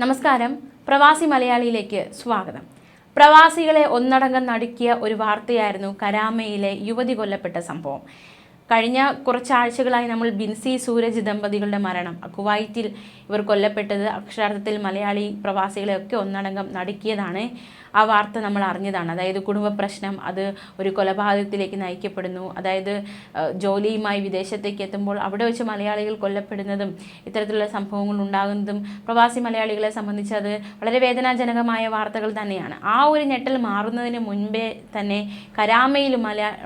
നമസ്കാരം. പ്രവാസി മലയാളിയിലേക്ക് സ്വാഗതം. പ്രവാസികളെ ഒന്നടങ്കം നടുക്കിയ ഒരു വാർത്തയായിരുന്നു കരാമയിലെ യുവതി കൊല്ലപ്പെട്ട സംഭവം. കഴിഞ്ഞ കുറച്ചാഴ്ചകളായി നമ്മൾ ബിൻസി സൂരജ് ദമ്പതികളുടെ മരണം, കുവൈറ്റിൽ ഇവർ കൊല്ലപ്പെട്ടത് അക്ഷരാർത്ഥത്തിൽ മലയാളി പ്രവാസികളെയൊക്കെ ഒന്നടങ്കം നടുക്കിയതാണ്. ആ വാർത്ത നമ്മൾ അറിഞ്ഞതാണ്. അതായത് കുടുംബ പ്രശ്നം അത് ഒരു കൊലപാതകത്തിലേക്ക് നയിക്കപ്പെടുന്നു. അതായത് ജോലിയുമായി വിദേശത്തേക്ക് എത്തുമ്പോൾ അവിടെ വെച്ച് മലയാളികൾ കൊല്ലപ്പെടുന്നതും ഇത്തരത്തിലുള്ള സംഭവങ്ങൾ ഉണ്ടാകുന്നതും പ്രവാസി മലയാളികളെ സംബന്ധിച്ച് അത് വളരെ വേദനാജനകമായ വാർത്തകൾ തന്നെയാണ്. ആ ഒരു ഞെട്ടൽ മാറുന്നതിന് മുൻപേ തന്നെ കരാമയിൽ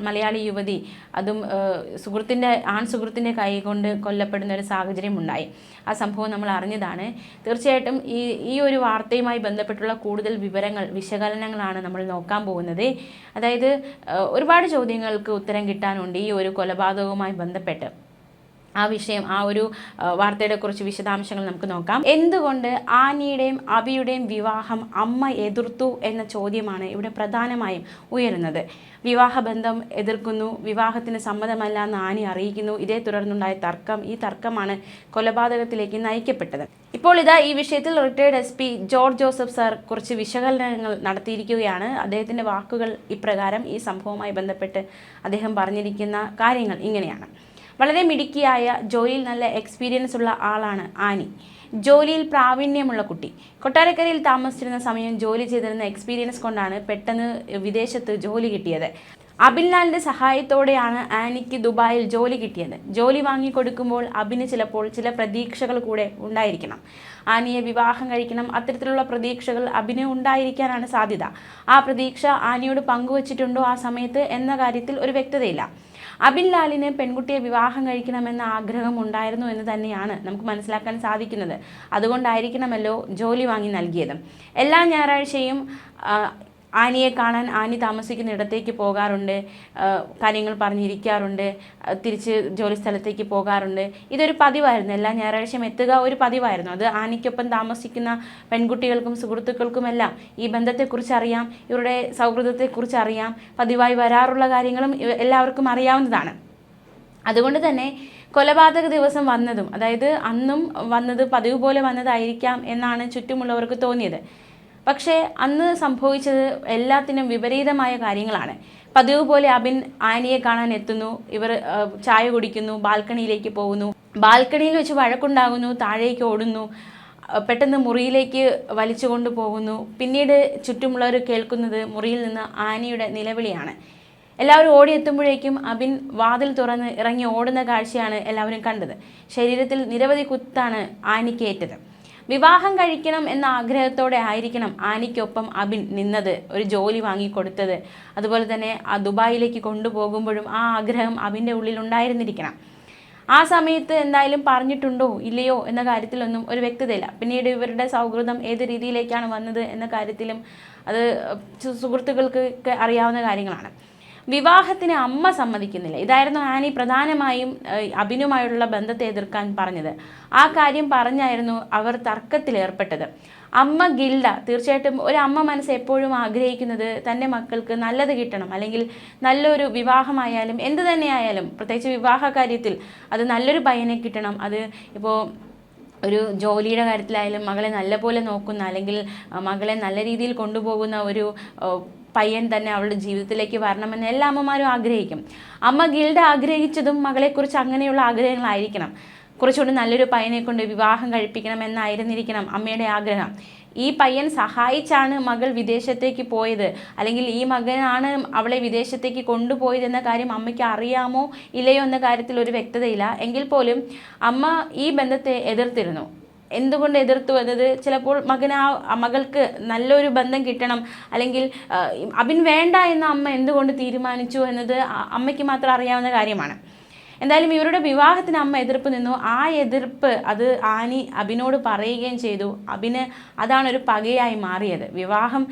മലയാളി യുവതി, അതും ആൺ സുഹൃത്തിൻ്റെ കൈ കൊണ്ട് കൊല്ലപ്പെടുന്ന ഒരു സാഹചര്യം ഉണ്ടായി. ആ സംഭവം നമ്മൾ അറിഞ്ഞതാണ്. തീർച്ചയായിട്ടും ഈ ഒരു വാർത്തയുമായി ബന്ധപ്പെട്ടുള്ള കൂടുതൽ വിവരങ്ങൾ, വിശകലനങ്ങളാണ് നമ്മൾ നോക്കാൻ പോകുന്നത്. അതായത് ഒരുപാട് ചോദ്യങ്ങൾക്ക് ഉത്തരം കിട്ടാനുണ്ട് ഈ ഒരു കൊലപാതകവുമായി ബന്ധപ്പെട്ട്. ആ വിഷയം, ആ ഒരു വാർത്തയുടെ കുറച്ച് വിശദാംശങ്ങൾ നമുക്ക് നോക്കാം. എന്തുകൊണ്ട് ആനിയുടെയും അബിയുടെയും വിവാഹം അമ്മ എതിർത്തു എന്ന ചോദ്യമാണ് ഇവിടെ പ്രധാനമായും ഉയരുന്നത്. വിവാഹബന്ധം എതിർക്കുന്നു, വിവാഹത്തിന് സമ്മതമല്ല എന്ന് ആനി അറിയിക്കുന്നു. ഇതേ തുടർന്നുണ്ടായ ഈ തർക്കമാണ് കൊലപാതകത്തിലേക്ക് നയിക്കപ്പെട്ടത്. ഇപ്പോൾ ഈ വിഷയത്തിൽ retired SP George Joseph sir കുറച്ച് വിശകലനങ്ങൾ നടത്തിയിരിക്കുകയാണ്. അദ്ദേഹത്തിൻ്റെ വാക്കുകൾ ഇപ്രകാരം, ഈ സംഭവവുമായി ബന്ധപ്പെട്ട് അദ്ദേഹം പറഞ്ഞിരിക്കുന്ന കാര്യങ്ങൾ ഇങ്ങനെയാണ്. വളരെ മിടുക്കിയായ, ജോലിയിൽ നല്ല എക്സ്പീരിയൻസ് ഉള്ള ആളാണ് ആനി. ജോലിയിൽ പ്രാവീണ്യമുള്ള കുട്ടി. കൊട്ടാരക്കരയിൽ താമസിച്ചിരുന്ന സമയം ജോലി ചെയ്തിരുന്ന എക്സ്പീരിയൻസ് കൊണ്ടാണ് പെട്ടെന്ന് വിദേശത്ത് ജോലി കിട്ടിയത്. അബിൻലാലിൻ്റെ സഹായത്തോടെയാണ് ആനിക്ക് ദുബായിൽ ജോലി കിട്ടിയത്. ജോലി വാങ്ങിക്കൊടുക്കുമ്പോൾ അബിന് ചിലപ്പോൾ ചില പ്രതീക്ഷകൾ കൂടെ ഉണ്ടായിരിക്കണം. ആനിയെ വിവാഹം കഴിക്കണം, അത്തരത്തിലുള്ള പ്രതീക്ഷകൾ അബിന് ഉണ്ടായിരിക്കാനാണ് സാധ്യത. ആ പ്രതീക്ഷ ആനിയോട് പങ്കുവച്ചിട്ടുണ്ടോ ആ സമയത്ത് എന്ന കാര്യത്തിൽ ഒരു വ്യക്തതയില്ല. അബിൻലാലിന് പെൺകുട്ടിയെ വിവാഹം കഴിക്കണമെന്ന ആഗ്രഹം ഉണ്ടായിരുന്നു എന്ന് തന്നെയാണ് നമുക്ക് മനസ്സിലാക്കാൻ സാധിക്കുന്നത്. അതുകൊണ്ടായിരിക്കണമല്ലോ ജോലി വാങ്ങി നൽകിയത്. എല്ലാ ഞായറാഴ്ചയും ആനിയെ കാണാൻ ആനി താമസിക്കുന്ന ഇടത്തേക്ക് പോകാറുണ്ട്, കാര്യങ്ങൾ പറഞ്ഞിരിക്കാറുണ്ട്, തിരിച്ച് ജോലി സ്ഥലത്തേക്ക് പോകാറുണ്ട്. ഇതൊരു പതിവായിരുന്നു. എല്ലാ ഞായറാഴ്ചയും എത്തുക ഒരു പതിവായിരുന്നു. അത് ആനിക്കൊപ്പം താമസിക്കുന്ന പെൺകുട്ടികൾക്കും സുഹൃത്തുക്കൾക്കുമെല്ലാം ഈ ബന്ധത്തെക്കുറിച്ച് അറിയാം, ഇവരുടെ സൗഹൃദത്തെക്കുറിച്ച് അറിയാം. പതിവായി വരാറുള്ള കാര്യങ്ങളും എല്ലാവർക്കും അറിയാവുന്നതാണ്. അതുകൊണ്ട് തന്നെ കൊലപാതക ദിവസം വന്നതും, അതായത് അന്നും വന്നത് പതിവ് പോലെ വന്നതായിരിക്കാം എന്നാണ് ചുറ്റുമുള്ളവർക്ക് തോന്നിയത്. പക്ഷേ അന്ന് സംഭവിച്ചത് എല്ലാത്തിനും വിപരീതമായ കാര്യങ്ങളാണ്. പതിവ് പോലെ അബിൻ ആനിയെ കാണാൻ എത്തുന്നു, ഇവർ ചായ കുടിക്കുന്നു, ബാൽക്കണിയിലേക്ക് പോകുന്നു. ബാൽക്കണിയിൽ വെച്ച് വഴക്കുണ്ടാകുന്നു, താഴേക്ക് ഓടുന്നു, പെട്ടെന്ന് മുറിയിലേക്ക് വലിച്ചു കൊണ്ടുപോകുന്നു. പിന്നീട് ചുറ്റുമുള്ളവർ കേൾക്കുന്നത് മുറിയിൽ നിന്ന് ആനിയുടെ നിലവിളിയാണ്. എല്ലാവരും ഓടിയെത്തുമ്പോഴേക്കും അബിൻ വാതിൽ തുറന്ന് ഇറങ്ങി ഓടുന്ന കാഴ്ചയാണ് എല്ലാവരും കണ്ടത്. ശരീരത്തിൽ നിരവധി കുത്താണ് ആനിക്കേറ്റത്. വിവാഹം കഴിക്കണം എന്ന ആഗ്രഹത്തോടെ ആയിരിക്കണം ആനിക്കൊപ്പം അബിൻ നിന്നത്, ഒരു ജോലി വാങ്ങിക്കൊടുത്തത്. അതുപോലെ തന്നെ ആ ദുബായിലേക്ക് കൊണ്ടുപോകുമ്പോഴും ആ ആഗ്രഹം അബിൻ്റെ ഉള്ളിൽ ഉണ്ടായിരുന്നിരിക്കണം. ആ സമയത്ത് എന്തായാലും പറഞ്ഞിട്ടുണ്ടോ ഇല്ലയോ എന്ന കാര്യത്തിലൊന്നും ഒരു വ്യക്തതയില്ല. പിന്നീട് ഇവരുടെ സൗഹൃദം ഏത് രീതിയിലേക്കാണ് വന്നത് എന്ന കാര്യത്തിലും അത് സുഹൃത്തുക്കൾക്ക് അറിയാവുന്ന കാര്യങ്ങളാണ്. വിവാഹത്തിന് അമ്മ സമ്മതിക്കുന്നില്ല. ഇതായിരുന്നു ആനി പ്രധാനമായും അബിനുമായുള്ള ബന്ധത്തെ എതിർക്കാൻ പറഞ്ഞത്. ആ കാര്യം പറഞ്ഞായിരുന്നു അവർ തർക്കത്തിലേർപ്പെട്ടത്. അമ്മ ഗിൽഡ, തീർച്ചയായിട്ടും ഒരു അമ്മ മനസ്സ് എപ്പോഴും ആഗ്രഹിക്കുന്നത് തൻ്റെ മക്കൾക്ക് നല്ലത് കിട്ടണം, അല്ലെങ്കിൽ നല്ലൊരു വിവാഹമായാലും എന്ത് തന്നെയായാലും, പ്രത്യേകിച്ച് വിവാഹ കാര്യത്തിൽ അത് നല്ലൊരു പയ്യനെ കിട്ടണം. അത് ഇപ്പോൾ ഒരു ജോലിയുടെ കാര്യത്തിലായാലും മകളെ നല്ലപോലെ നോക്കുന്ന, അല്ലെങ്കിൽ മകളെ നല്ല രീതിയിൽ കൊണ്ടുപോകുന്ന ഒരു പയ്യൻ തന്നെ അവളുടെ ജീവിതത്തിലേക്ക് വരണമെന്ന് എല്ലാ അമ്മമാരും ആഗ്രഹിക്കും. അമ്മ ഗിൽഡ ആഗ്രഹിച്ചതും മകളെക്കുറിച്ച് അങ്ങനെയുള്ള ആഗ്രഹങ്ങളായിരിക്കണം. കുറച്ചുകൂടി നല്ലൊരു പയ്യനെ കൊണ്ട് വിവാഹം കഴിപ്പിക്കണം എന്നായിരുന്നിരിക്കണം അമ്മയുടെ ആഗ്രഹം. ഈ പയ്യൻ സഹായിച്ചാണ് മകൾ വിദേശത്തേക്ക് പോയത്, അല്ലെങ്കിൽ ഈ മകനാണ് അവളെ വിദേശത്തേക്ക് കൊണ്ടുപോയതെന്ന കാര്യം അമ്മയ്ക്ക് അറിയാമോ ഇല്ലയോ എന്ന കാര്യത്തിൽ ഒരു വ്യക്തതയില്ല. എങ്കിൽ പോലും അമ്മ ഈ ബന്ധത്തെ എതിർത്തിരുന്നു. എന്തുകൊണ്ട് എതിർത്തു എന്നത്, ചിലപ്പോൾ മകൾക്ക് നല്ലൊരു ബന്ധം കിട്ടണം, അല്ലെങ്കിൽ അബിൻ വേണ്ട എന്ന് അമ്മ എന്തുകൊണ്ട് തീരുമാനിച്ചു എന്നത് അമ്മയ്ക്ക് മാത്രം അറിയാവുന്ന കാര്യമാണ്. എന്തായാലും ഇവരുടെ വിവാഹത്തിന് അമ്മ എതിർപ്പ് നിന്നു. ആ എതിർപ്പ് അത് ആനി അബിനോട് പറയുകയും ചെയ്തു. അബിന് അതാണൊരു പകയായി മാറിയത്. വിവാഹം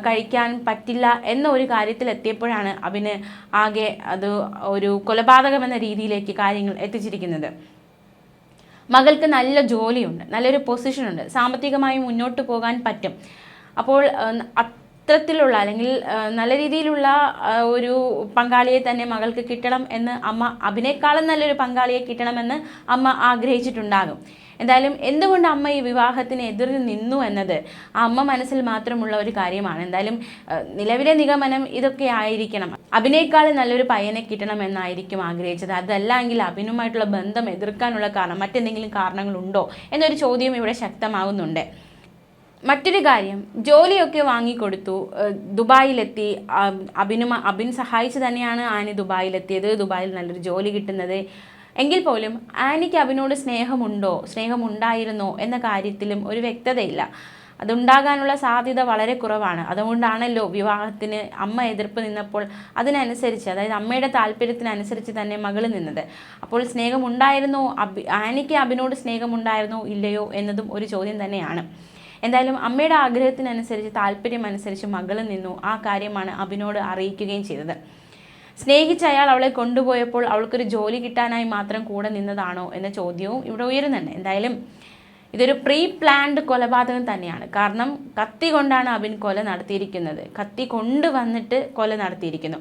കഴിക്കാൻ പറ്റില്ല എന്ന ഒരു കാര്യത്തിൽ എത്തിയപ്പോഴാണ് അബിന് ആകെ അത് ഒരു കൊലപാതകം എന്ന രീതിയിലേക്ക് കാര്യങ്ങൾ എത്തിച്ചിരിക്കുന്നത്. മകൾക്ക് നല്ല ജോലിയുണ്ട്, നല്ലൊരു പൊസിഷനുണ്ട്, സാമ്പത്തികമായി മുന്നോട്ട് പോകാൻ പറ്റും. അപ്പോൾ അത്തരത്തിലുള്ള, അല്ലെങ്കിൽ നല്ല രീതിയിലുള്ള ഒരു പങ്കാളിയെ തന്നെ മകൾക്ക് കിട്ടണം എന്ന് അമ്മ, അബിനേക്കാളും നല്ലൊരു പങ്കാളിയെ കിട്ടണമെന്ന് അമ്മ ആഗ്രഹിച്ചിട്ടുണ്ടാകും. എന്തായാലും എന്തുകൊണ്ട് അമ്മ ഈ വിവാഹത്തിന് എതിർന്ന് നിന്നു എന്നത് ആ അമ്മ മനസ്സിൽ മാത്രമുള്ള ഒരു കാര്യമാണ്. എന്തായാലും നിലവിലെ നിഗമനം ഇതൊക്കെ ആയിരിക്കണം. അഭിനേക്കാൾ നല്ലൊരു പയ്യനെ കിട്ടണമെന്നായിരിക്കും ആഗ്രഹിച്ചത്. അതല്ല എങ്കിൽ അഭിനുമായിട്ടുള്ള ബന്ധം എതിർക്കാനുള്ള കാരണം മറ്റെന്തെങ്കിലും കാരണങ്ങളുണ്ടോ എന്നൊരു ചോദ്യം ഇവിടെ ശക്തമാകുന്നുണ്ട്. മറ്റൊരു കാര്യം, ജോലിയൊക്കെ വാങ്ങിക്കൊടുത്തു, ദുബായിലെത്തി. അബിൻ സഹായിച്ച് തന്നെയാണ് ആനി ദുബായിലെത്തിയത്, ദുബായിൽ നല്ലൊരു ജോലി കിട്ടുന്നത്. എങ്കിൽ പോലും ആനിക്ക് അബിനോട് സ്നേഹമുണ്ടായിരുന്നോ എന്ന കാര്യത്തിലും ഒരു വ്യക്തതയില്ല. അതുണ്ടാകാനുള്ള സാധ്യത വളരെ കുറവാണ്. അതുകൊണ്ടാണല്ലോ വിവാഹത്തിന് അമ്മ എതിർപ്പ് നിന്നപ്പോൾ അതിനനുസരിച്ച്, അതായത് അമ്മയുടെ താല്പര്യത്തിനനുസരിച്ച് തന്നെ മകൾ നിന്നത്. അപ്പോൾ സ്നേഹമുണ്ടായിരുന്നോ, ആനിക്ക് അബിനോട് സ്നേഹമുണ്ടായിരുന്നോ ഇല്ലയോ എന്നതും ഒരു ചോദ്യം തന്നെയാണ്. എന്തായാലും അമ്മയുടെ ആഗ്രഹത്തിനനുസരിച്ച്, താല്പര്യമനുസരിച്ച് മകൾ നിന്നു. ആ കാര്യമാണ് അബിനോട് അറിയിക്കുകയും ചെയ്തത്. സ്നേഹിച്ച അയാൾ അവളെ കൊണ്ടുപോയപ്പോൾ അവൾക്കൊരു ജോലി കിട്ടാനായി മാത്രം കൂടെ നിന്നതാണോ എന്ന ചോദ്യവും ഇവിടെ ഉയരുന്നുണ്ട്. എന്തായാലും ഇതൊരു പ്രീ പ്ലാൻഡ് കൊലപാതകം തന്നെയാണ്. കാരണം കത്തി കൊണ്ടാണ് അബിൻ കൊല നടത്തിയിരിക്കുന്നത്. കത്തി കൊണ്ടുവന്നിട്ട് കൊല നടത്തിയിരിക്കുന്നു.